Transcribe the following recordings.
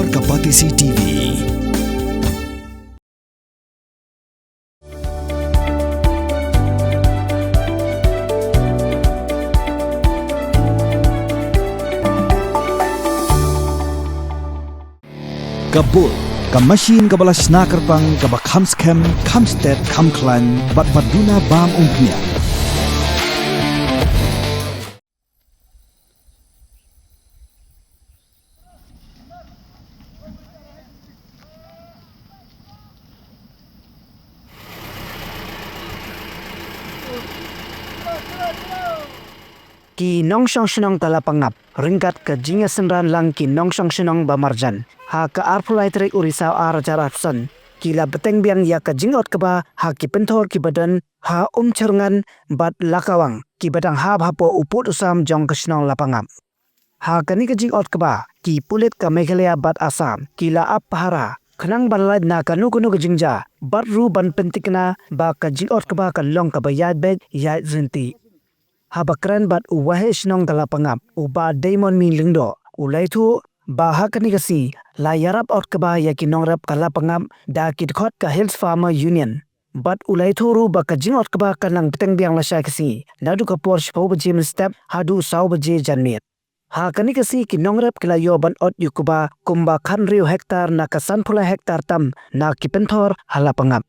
Halor Kapatisi TV. Kabul, kamasin kabalas nakarpang kabakhamskem, kamstet, kamklan, batbaduna bam umpnya. Ki nongsong senong talapangap ringkat ke jinga senran lang ki nongsong senong bamarjan ha ke arpulai trik urisau arajarapsan kila beteng biang ya ke jingot keba ha ki pentor ki badan ha cerungan bat lakawang ki badang ha hapo uput usam jong ke senong lapangap ha kani ke jingot keba ki pulit ke Meghalaya bat Asam kila ap pahara kenang balad na kanu ke jingja bat ru ban pentikna ba ke jingot keba ke long ke bayad bed ya zinti habakran bat uwahe senong talapangap uba daimon min lingdo ulai tu bahak nikasi la yarap ot keba yaki nongrap kalapangap da kidkhot ka Hills Farmer Union bat ulai tu ru ba ka jingot keba kanang beteng biang la kasi nadu ka Porsche po bajim step hadu sau baje janmiet ha kanikasi ki nongrap kila yo ban ot yukuba kumba khan riu hektar na kasan pula hektar tam na kipentor halapangap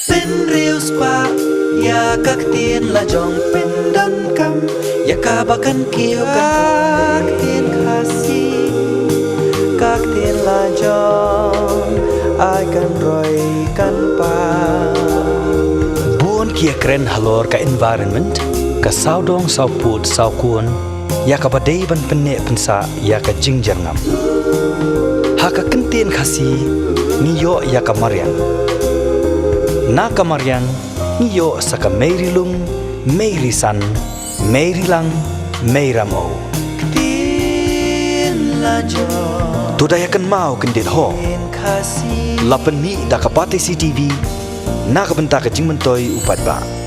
Pin riu spa ya kak tien la jong pin dan kam ya kabakan kiu kak tien kasi kak tien la jong ai kan roy kan pa Buon kia keren halor ka environment ka saudong sauput saukun ya ka badai ban penek pensa ya ka jingjangam ha ka kentien khasi niyo ya ka marian na ka marian niyo sa ka meirilung meirisan meirilang meiramo tien la jong tudayakan mau kendit ho tien kasi lapen ni da kapati CTV na ka benta ka jingmentoi upat ba